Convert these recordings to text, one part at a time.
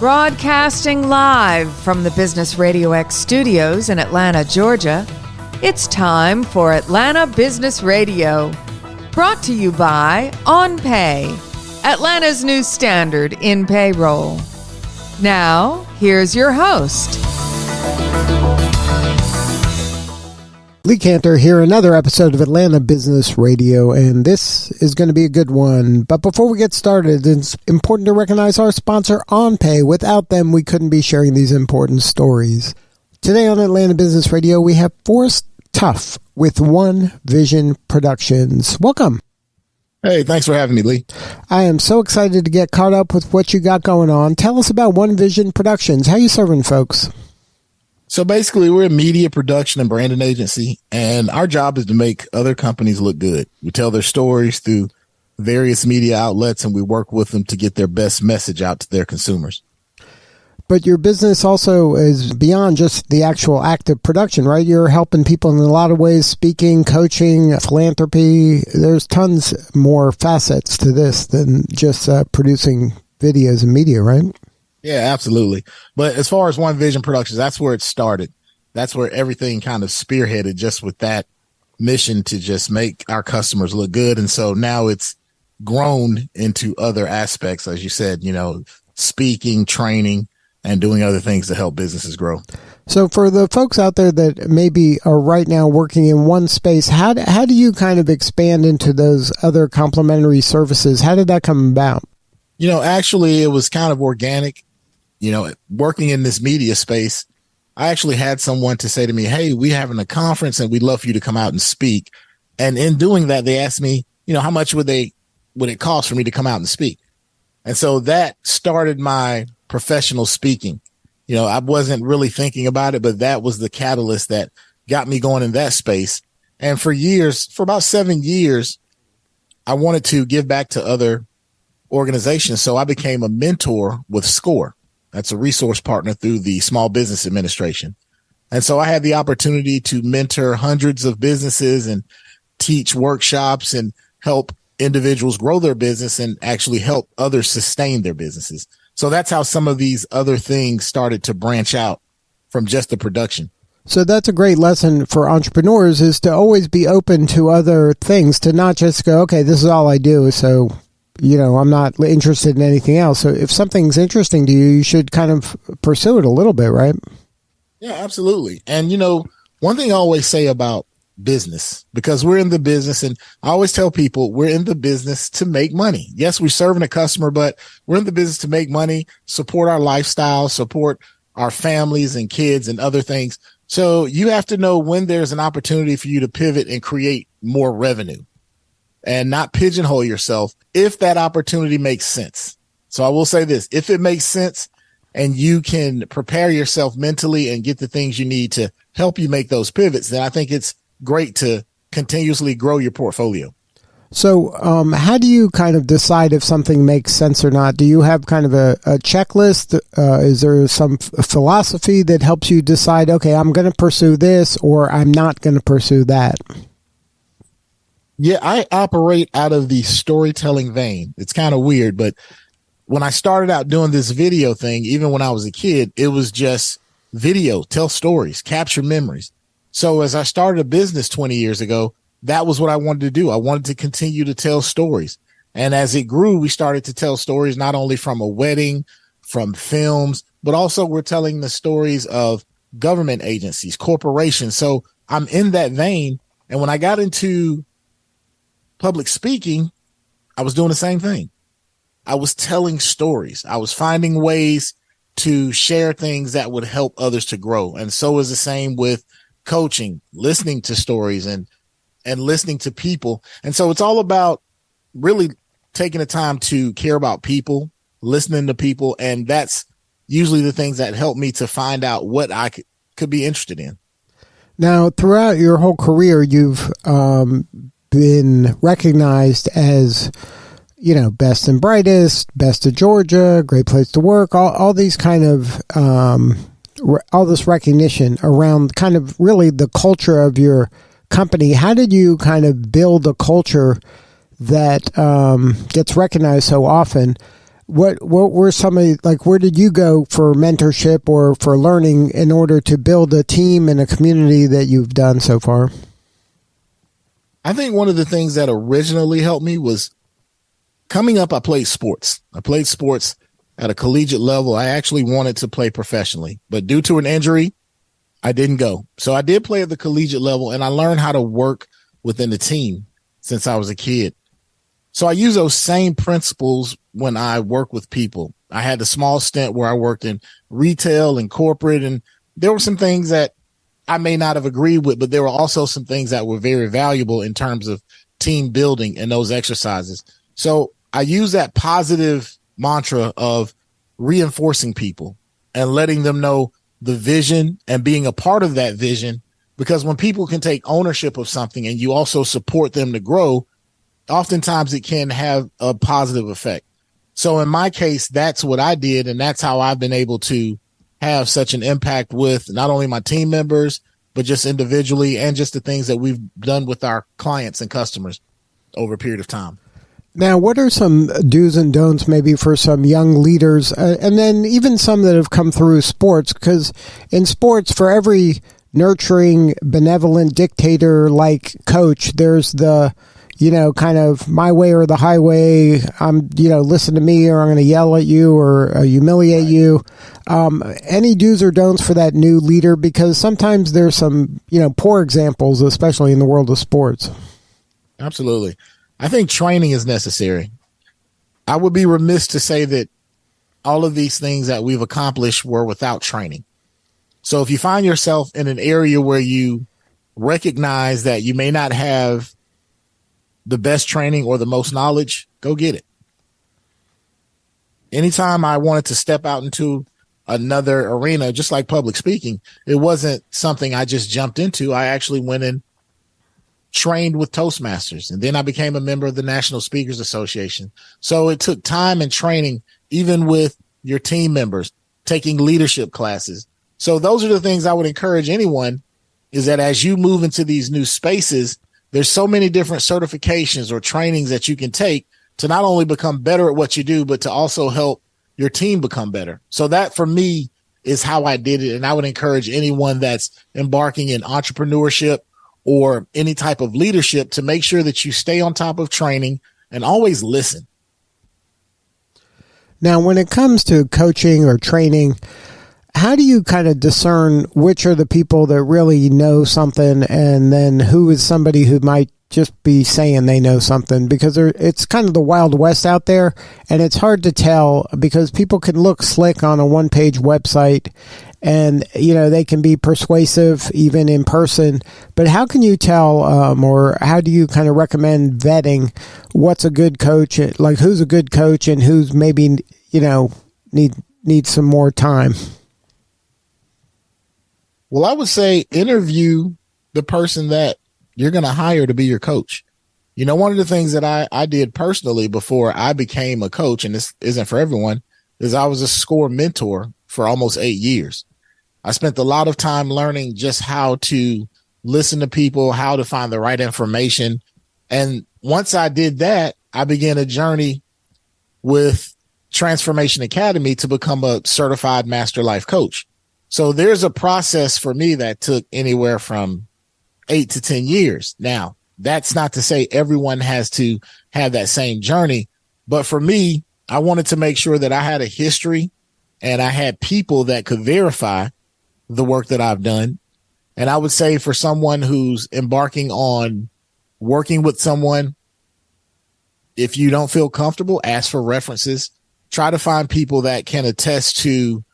Broadcasting live from the Business RadioX studios in Atlanta, Georgia, it's time for Atlanta Business Radio. Brought to you by OnPay, Atlanta's new standard in payroll. Now, here's your host. Lee Cantor here, another episode of Atlanta Business Radio, and this is going to be a good one. But before we get started, it's important to recognize our sponsor, OnPay. Without them, we couldn't be sharing these important stories. Today on Atlanta Business Radio, we have Forrest Tuff with One Vision Productions. Welcome. Hey, thanks for having me, Lee. I am so excited to get caught up with what you got going on. Tell us about One Vision Productions. How you serving folks? So basically, we're a media production and branding agency, and our job is to make other companies look good. We tell their stories through various media outlets, and we work with them to get their best message out to their consumers. But your business also is beyond just the actual act of production, right? You're helping people in a lot of ways, speaking, coaching, philanthropy. There's tons more facets to this than just producing videos and media, right? Yeah, absolutely. But as far as One Vision Productions, that's where it started. That's where everything kind of spearheaded, just with that mission to just make our customers look good. And so now it's grown into other aspects, as you said, speaking, training, and doing other things to help businesses grow. So for the folks out there that maybe are right now working in one space, how do you kind of expand into those other complementary services? How did that come about? Actually, it was kind of organic. Working in this media space, I actually had someone to say to me, hey, we're having a conference and we'd love for you to come out and speak. And in doing that, they asked me, how much would it cost for me to come out and speak? And so that started my professional speaking. I wasn't really thinking about it, but that was the catalyst that got me going in that space. And for about 7 years, I wanted to give back to other organizations. So I became a mentor with SCORE. That's a resource partner through the Small Business Administration. And so I had the opportunity to mentor hundreds of businesses and teach workshops and help individuals grow their business and actually help others sustain their businesses. So that's how some of these other things started to branch out from just the production. So that's a great lesson for entrepreneurs, is to always be open to other things, to not just go, okay, this is all I do, so I'm not interested in anything else. So if something's interesting to you, you should kind of pursue it a little bit, right? Yeah, absolutely. And, one thing I always say about business, because we're in the business, and I always tell people we're in the business to make money. Yes, we're serving a customer, but we're in the business to make money, support our lifestyle, support our families and kids and other things. So you have to know when there's an opportunity for you to pivot and create more revenue, and not pigeonhole yourself if that opportunity makes sense. So I will say this, if it makes sense and you can prepare yourself mentally and get the things you need to help you make those pivots, then I think it's great to continuously grow your portfolio. So how do you kind of decide if something makes sense or not? Do you have kind of a checklist? Is there some philosophy that helps you decide, okay, I'm going to pursue this or I'm not going to pursue that? Yeah, I operate out of the storytelling vein. It's kind of weird, but when I started out doing this video thing, even when I was a kid, it was just video, tell stories, capture memories. So as I started a business 20 years ago, that was what I wanted to do. I wanted to continue to tell stories. And as it grew, we started to tell stories not only from a wedding, from films, but also we're telling the stories of government agencies, corporations. So I'm in that vein. And when I got into public speaking, I was doing the same thing. I was telling stories. I was finding ways to share things that would help others to grow. And so is the same with coaching, listening to stories and listening to people. And so it's all about really taking the time to care about people, listening to people. And that's usually the things that help me to find out what I could be interested in. Now, throughout your whole career, you've been recognized as, best and brightest, best of Georgia, great place to work, all these kind of, all this recognition around kind of really the culture of your company. How did you kind of build a culture that gets recognized so often? what were some of, like, where did you go for mentorship or for learning in order to build a team and a community that you've done so far? I think one of the things that originally helped me was coming up. I played sports at a collegiate level. I actually wanted to play professionally, but due to an injury, I didn't go. So I did play at the collegiate level, and I learned how to work within the team since I was a kid. So I use those same principles when I work with people. I had a small stint where I worked in retail and corporate, and there were some things that I may not have agreed with, but there were also some things that were very valuable in terms of team building and those exercises. So I use that positive mantra of reinforcing people and letting them know the vision and being a part of that vision, because when people can take ownership of something and you also support them to grow, oftentimes it can have a positive effect. So in my case, that's what I did. And that's how I've been able to have such an impact with not only my team members, but just individually and just the things that we've done with our clients and customers over a period of time. Now, what are some do's and don'ts maybe for some young leaders, and then even some that have come through sports? Because in sports, for every nurturing, benevolent dictator-like coach, there's the, kind of my way or the highway. Listen to me or I'm going to yell at you or humiliate you. Any do's or don'ts for that new leader? Because sometimes there's some, poor examples, especially in the world of sports. Absolutely. I think training is necessary. I would be remiss to say that all of these things that we've accomplished were without training. So if you find yourself in an area where you recognize that you may not have the best training or the most knowledge, go get it. Anytime I wanted to step out into another arena, just like public speaking, it wasn't something I just jumped into. I actually went in, trained with Toastmasters, and then I became a member of the National Speakers Association. So it took time and training, even with your team members, taking leadership classes. So those are the things I would encourage anyone, is that as you move into these new spaces, there's so many different certifications or trainings that you can take to not only become better at what you do, but to also help your team become better. So that for me is how I did it. And I would encourage anyone that's embarking in entrepreneurship or any type of leadership to make sure that you stay on top of training and always listen. Now, when it comes to coaching or training, how do you kind of discern which are the people that really know something and then who is somebody who might just be saying they know something? Because it's kind of the Wild West out there, and it's hard to tell because people can look slick on a one-page website and, they can be persuasive even in person. But how can you tell, or how do you kind of recommend vetting what's a good coach, like who's a good coach and who's maybe, need some more time? Well, I would say interview the person that you're going to hire to be your coach. One of the things that I did personally before I became a coach, and this isn't for everyone, is I was a SCORE mentor for almost 8 years. I spent a lot of time learning just how to listen to people, how to find the right information. And once I did that, I began a journey with Transformation Academy to become a certified master life coach. So there's a process for me that took anywhere from 8 to 10 years. Now, that's not to say everyone has to have that same journey. But for me, I wanted to make sure that I had a history and I had people that could verify the work that I've done. And I would say for someone who's embarking on working with someone, if you don't feel comfortable, ask for references. Try to find people that can attest to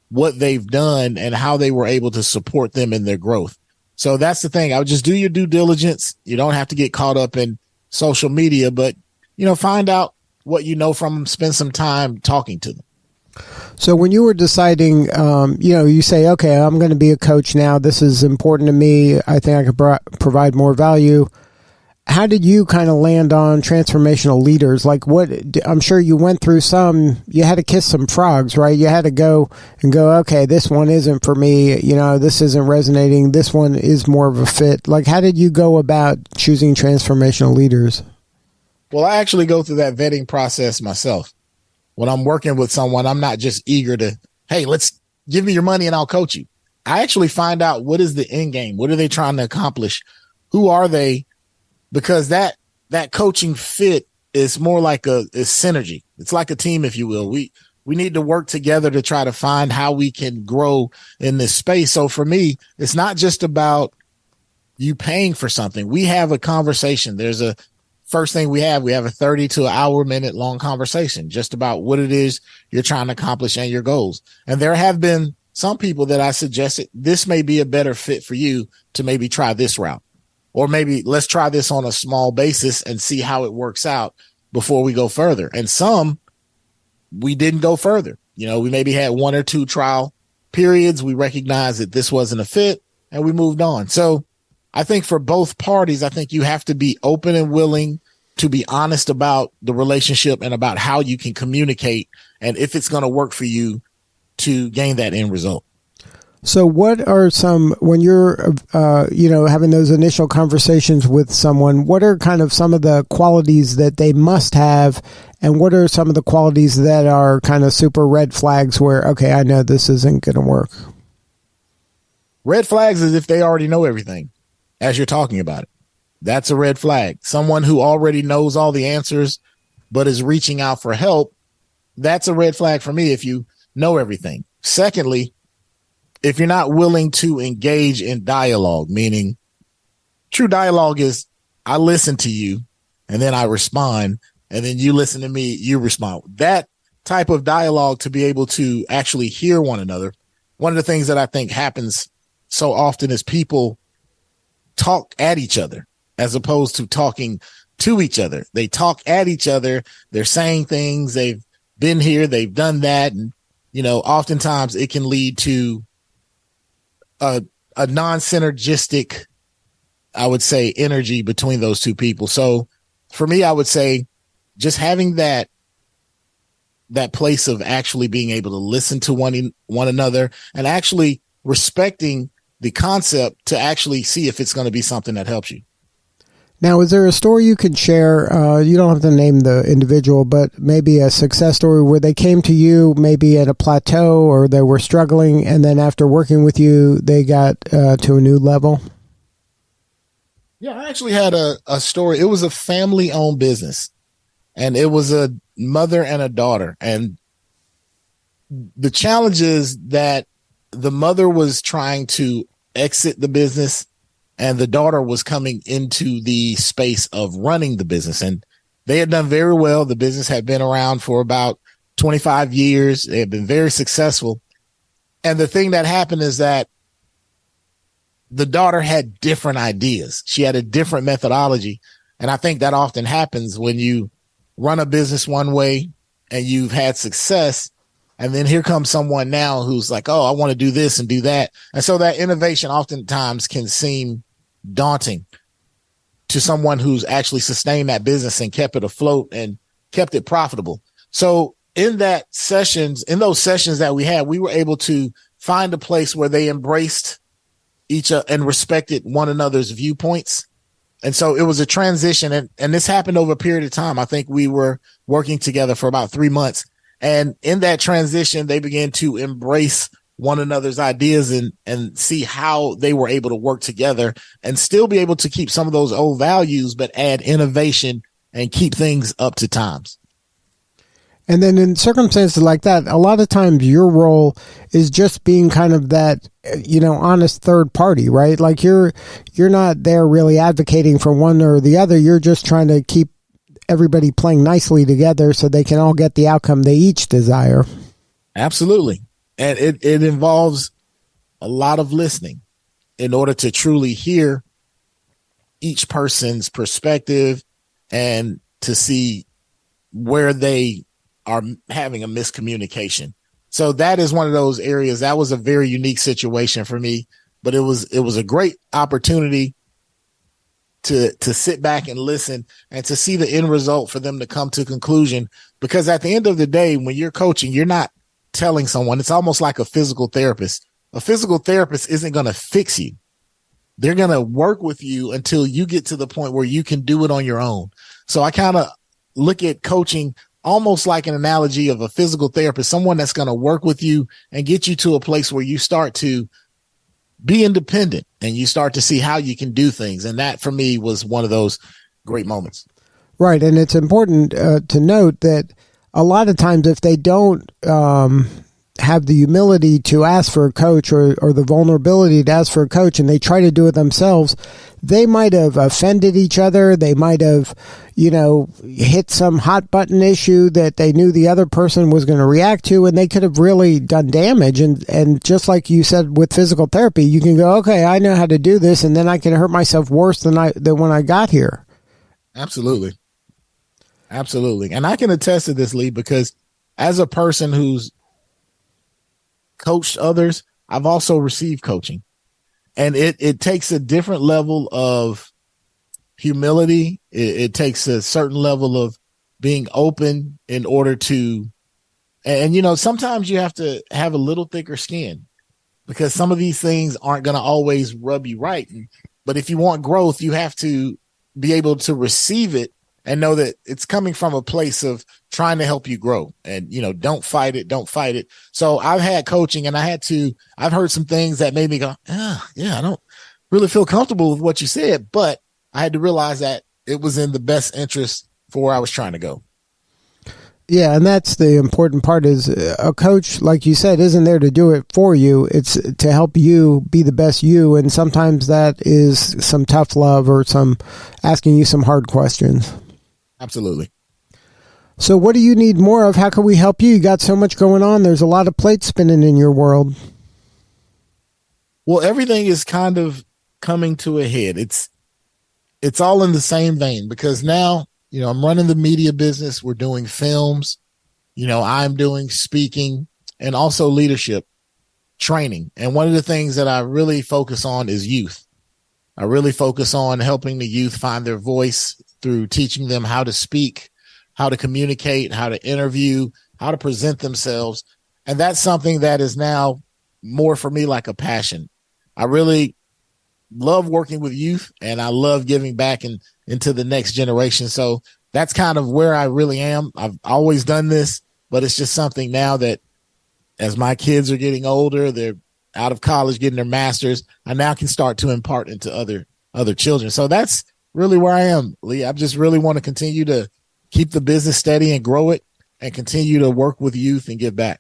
what they've done and how they were able to support them in their growth. So that's the thing. I would just do your due diligence. You don't have to get caught up in social media, but, find out what you know from them, spend some time talking to them. So when you were deciding, you say, okay, I'm going to be a coach now. This is important to me. I think I could provide more value. How did you kind of land on transformational leaders? Like I'm sure you went through you had to kiss some frogs, right? You had to go, okay, this one isn't for me. This isn't resonating. This one is more of a fit. Like, how did you go about choosing transformational leaders? Well, I actually go through that vetting process myself. when I'm working with someone, I'm not just eager to, hey, let's give me your money and I'll coach you. I actually find out what is the end game. What are they trying to accomplish? Who are they? Because that coaching fit is more like is synergy. It's like a team, if you will. We need to work together to try to find how we can grow in this space. So for me, it's not just about you paying for something. We have a conversation. There's a first thing we have a 30 to an hour minute long conversation just about what it is you're trying to accomplish and your goals. And there have been some people that I suggested this may be a better fit for you to maybe try this route, or maybe let's try this on a small basis and see how it works out before we go further. And some we didn't go further. We maybe had 1 or 2 trial periods. We recognized that this wasn't a fit and we moved on. So I think for both parties, I think you have to be open and willing to be honest about the relationship and about how you can communicate and if it's going to work for you to gain that end result. So what are some, when you're, having those initial conversations with someone, what are kind of some of the qualities that they must have? And what are some of the qualities that are kind of super red flags where, okay, I know this isn't going to work? Red flags is if they already know everything as you're talking about it. That's a red flag. Someone who already knows all the answers, but is reaching out for help. That's a red flag for me if you know everything. Secondly, if you're not willing to engage in dialogue, meaning true dialogue is I listen to you and then I respond and then you listen to me, you respond. That type of dialogue to be able to actually hear one another. One of the things that I think happens so often is people talk at each other as opposed to talking to each other. They talk at each other. They're saying things. They've been here. They've done that. And, oftentimes it can lead to a non-synergistic, I would say, energy between those two people. So for me, I would say just having that place of actually being able to listen to one another and actually respecting the concept to actually see if it's going to be something that helps you. Now, is there a story you can share? You don't have to name the individual, but maybe a success story where they came to you maybe at a plateau or they were struggling, and then after working with you, they got to a new level? Yeah, I actually had a story. It was a family-owned business, and it was a mother and a daughter. And the challenge is that the mother was trying to exit the business and the daughter was coming into the space of running the business. And they had done very well. The business had been around for about 25 years. They had been very successful. And the thing that happened is that the daughter had different ideas. She had a different methodology. And I think that often happens when you run a business one way and you've had success. And then here comes someone now who's like, oh, I want to do this and do that. And so that innovation oftentimes can seem daunting to someone who's actually sustained that business and kept it afloat and kept it profitable. So in those sessions that we had, we were able to find a place where they embraced each other and respected one another's viewpoints. And so it was a transition. And this happened over a period of time. I think we were working together for about 3 months. And in that transition, they began to embrace one another's ideas and see how they were able to work together and still be able to keep some of those old values, but add innovation and keep things up to times. And then in circumstances like that, a lot of times your role is just being kind of that, honest third party, right? Like you're not there really advocating for one or the other. You're just trying to keep everybody playing nicely together so they can all get the outcome they each desire. Absolutely. And it involves a lot of listening in order to truly hear each person's perspective and to see where they are having a miscommunication. So that is one of those areas. That was a very unique situation for me, but it was a great opportunity to sit back and listen and to see the end result for them to come to conclusion. Because at the end of the day, when you're coaching, you're not telling someone. It's almost like a physical therapist. A physical therapist isn't going to fix you. They're going to work with you until you get to the point where you can do it on your own. So I kind of look at coaching almost like an analogy of a physical therapist, someone that's going to work with you and get you to a place where you start to be independent and you start to see how you can do things. And that for me was one of those great moments. Right. And it's important to note that a lot of times if they don't have the humility to ask for a coach or the vulnerability to ask for a coach and they try to do it themselves, they might have offended each other. They might have, hit some hot button issue that they knew the other person was going to react to, and they could have really done damage. And just like you said with physical therapy, you can go, okay, I know how to do this, and then I can hurt myself worse than when I got here. Absolutely. Absolutely. And I can attest to this, Lee, because as a person who's coached others, I've also received coaching. And it takes a different level of humility. It takes a certain level of being open in order to, and sometimes you have to have a little thicker skin because some of these things aren't going to always rub you right. But if you want growth, you have to be able to receive it and know that it's coming from a place of trying to help you grow and, don't fight it. So I've had coaching and I've heard some things that made me go, I don't really feel comfortable with what you said, but I had to realize that it was in the best interest for where I was trying to go. Yeah. And that's the important part is a coach, like you said, isn't there to do it for you. It's to help you be the best you. And sometimes that is some tough love or some asking you some hard questions. Absolutely. So what do you need more of? How can we help you? You got so much going on. There's a lot of plates spinning in your world. Well, everything is kind of coming to a head. It's all in the same vein because now, I'm running the media business. We're doing films. I'm doing speaking and also leadership training. And one of the things that I really focus on is youth. I really focus on helping the youth find their voice through teaching them how to speak, how to communicate, how to interview, how to present themselves. And that's something that is now more for me like a passion. I really love working with youth and I love giving back into the next generation. So that's kind of where I really am. I've always done this, but it's just something now that as my kids are getting older, they're out of college, getting their masters, I now can start to impart into other children. So that's really where I am, Lee. I just really want to continue to keep the business steady and grow it and continue to work with youth and give back.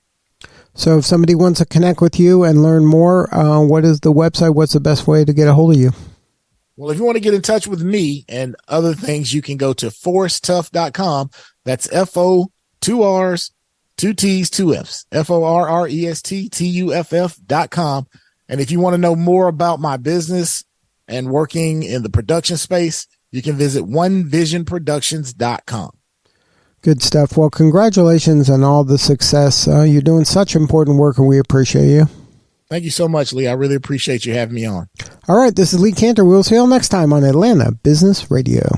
So if somebody wants to connect with you and learn more, what is the website? What's the best way to get a hold of you? Well, if you want to get in touch with me and other things, you can go to forresttuff.com. That's F-O, 2 R's, 2 T's, 2 F's, FORRESTTUFF.com. And if you want to know more about my business and working in the production space, you can visit onevisionproductions.com. Good stuff. Well, congratulations on all the success. You're doing such important work, and we appreciate you. Thank you so much, Lee. I really appreciate you having me on. All right, this is Lee Cantor. We'll see you all next time on Atlanta Business Radio.